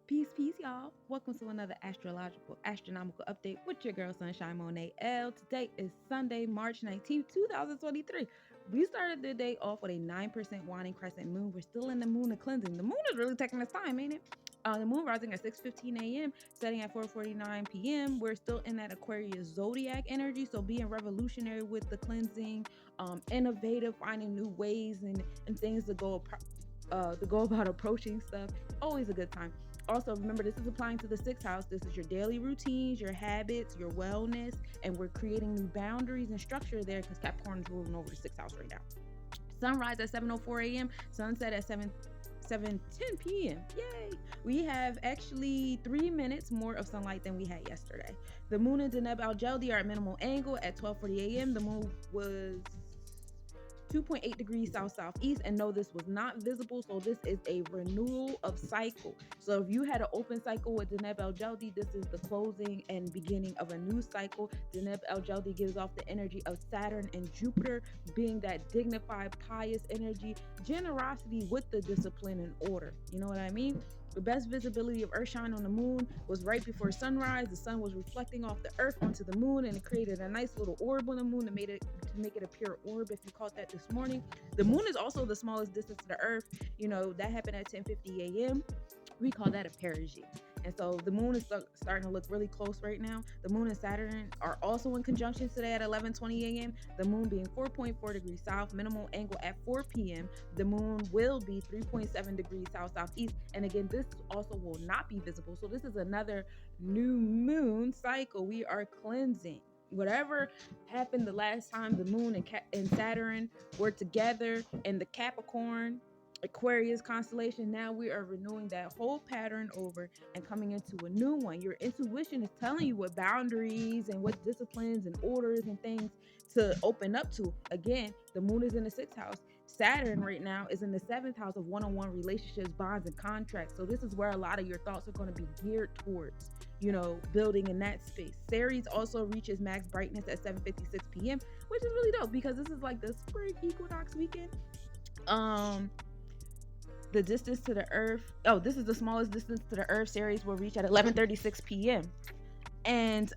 Peace, peace, y'all. Welcome to another astronomical update with your girl Sunshine Monet L. Today is Sunday, March 19th, 2023. We started the day off with a 9% waning crescent moon. We're still in the moon of cleansing. The moon is really taking its time, ain't it? The moon rising at 6:15 a.m., setting at 4:49 p.m. We're still in that Aquarius zodiac energy, so being revolutionary with the cleansing, innovative, finding new ways and things to go about approaching stuff. Always a good time. Also, remember, this is applying to the sixth house. This is your daily routines, your habits, your wellness, and we're creating new boundaries and structure there because Capricorn is ruling over the sixth house right now. Sunrise at 7:04 a.m., sunset at 7:10 p.m. Yay! We have actually 3 minutes more of sunlight than we had yesterday. The moon and Deneb Al Jeld are at minimal angle at 12:40 a.m. The moon was 2.8 degrees south-southeast, and no, this was not visible, so this is a renewal of cycle. So if you had an open cycle with Deneb El Jodi, this is the closing and beginning of a new cycle. Deneb El Jodi gives off the energy of Saturn and Jupiter, being that dignified, pious energy, generosity with the discipline and order. You know what I mean? The best visibility of Earthshine on the moon was right before sunrise. The sun was reflecting off the Earth onto the moon, and it created a nice little orb on the moon to make it a pure orb. If you caught that this morning, the moon is also the smallest distance to the Earth. You know that happened at 10:50 a.m. We call that a perigee. And so the moon is starting to look really close right now. The moon and Saturn are also in conjunction today at 11:20 a.m. The moon being 4.4 degrees south, minimal angle at 4 p.m. The moon will be 3.7 degrees south-southeast. And again, this also will not be visible. So this is another new moon cycle. We are cleansing. Whatever happened the last time the moon and Saturn were together in the Capricorn Aquarius constellation, now we are renewing that whole pattern over and coming into a new one. Your intuition is telling you what boundaries and what disciplines and orders and things to open up to. Again, the moon is in the sixth house. Saturn right now is in the seventh house of one-on-one relationships, bonds, and contracts. So this is where a lot of your thoughts are going to be geared towards, building in that space. Ceres also reaches max brightness at 7:56 p.m., which is really dope because this is like the spring equinox weekend. The distance to the Earth. Oh, this is the smallest distance to the Earth. Ceres will reach at 11:36 p.m. And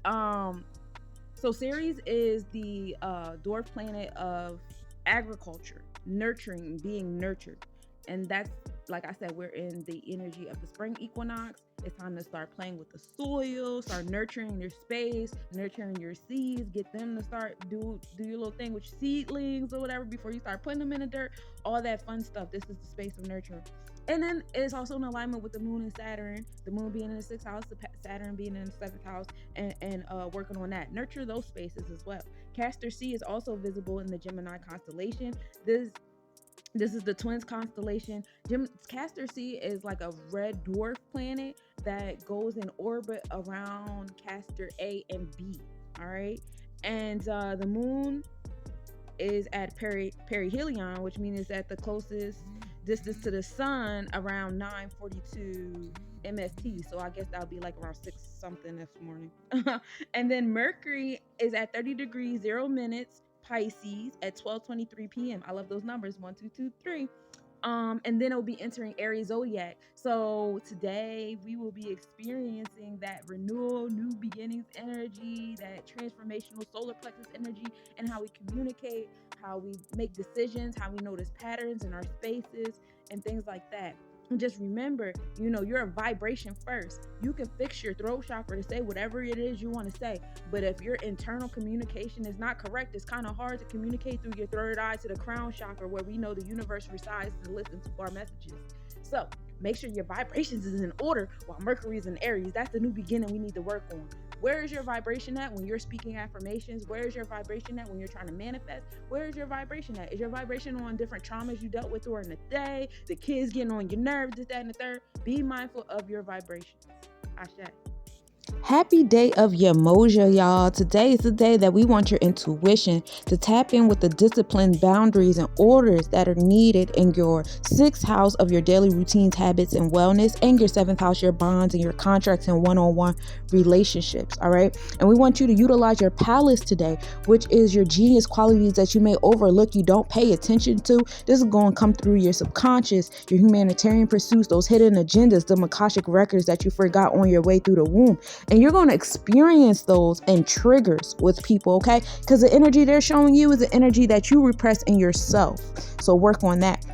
so Ceres is the dwarf planet of agriculture, nurturing, being nurtured, and that's, like I said, we're in the energy of the spring equinox. It's time to start playing with the soil, start nurturing your space, nurturing your seeds, get them to start do your little thing with your seedlings or whatever before you start putting them in the dirt, all that fun stuff. This is the space of nurturing. And then it's also in alignment with the moon and Saturn, the moon being in the sixth house, the Saturn being in the seventh house, and working on that. Nurture those spaces as well. Castor C is also visible in the Gemini constellation. This is the Twins constellation. Castor C is like a red dwarf planet that goes in orbit around Castor A and B. All right. And the moon is at perihelion, which means it's at the closest distance to the sun around 9:42 MST. So I guess that'll be like around 6 something this morning. And then Mercury is at 30 degrees 0 minutes Pisces at 12:23 p.m. I love those numbers, 1, 2, 2, 3. And then it'll be entering Aries zodiac. So today we will be experiencing that renewal, new beginnings energy, that transformational solar plexus energy, and how we communicate, how we make decisions, how we notice patterns in our spaces, and things like that. And just remember, you're a vibration first. You can fix your throat chakra to say whatever it is you want to say. But if your internal communication is not correct, it's kind of hard to communicate through your third eye to the crown chakra, where we know the universe resides to listen to our messages. So make sure your vibrations is in order while Mercury is in Aries. That's the new beginning we need to work on. Where is your vibration at when you're speaking affirmations? Where is your vibration at when you're trying to manifest? Where is your vibration at? Is your vibration on different traumas you dealt with during the day? The kids getting on your nerves, this, that, and the third? Be mindful of your vibrations. Ashe. Happy day of yemoja, y'all. Today is the day that we want your intuition to tap in with the disciplined boundaries and orders that are needed in your sixth house of your daily routines, habits, and wellness, and your seventh house, your bonds and your contracts and one-on-one relationships. All right. And we want you to utilize your palace today, which is your genius qualities that you may overlook, you don't pay attention to. This is going to come through your subconscious, your humanitarian pursuits, those hidden agendas, the Akashic records that you forgot on your way through the womb. And you're going to experience those and triggers with people, okay? Because the energy they're showing you is the energy that you repress in yourself. So work on that.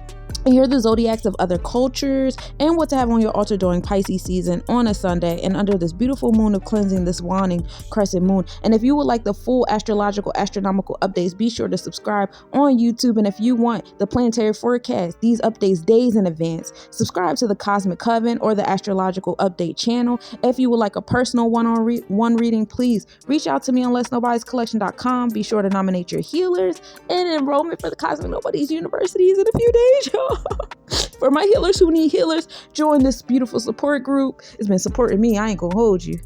And here are the zodiacs of other cultures and what to have on your altar during Pisces season on a Sunday and under this beautiful moon of cleansing, this waning crescent moon. And if you would like the full astrological, astronomical updates, be sure to subscribe on YouTube. And if you want the planetary forecast, these updates days in advance, subscribe to the Cosmic Coven or the Astrological Update channel. If you would like a personal one-on-one reading, please reach out to me on letsnobodiescollection.com. Be sure to nominate your healers and enrollment for the Cosmic Nobodies Universities in a few days, y'all. For my healers who need healers, join this beautiful support group. It's been supporting me. I ain't gonna hold you.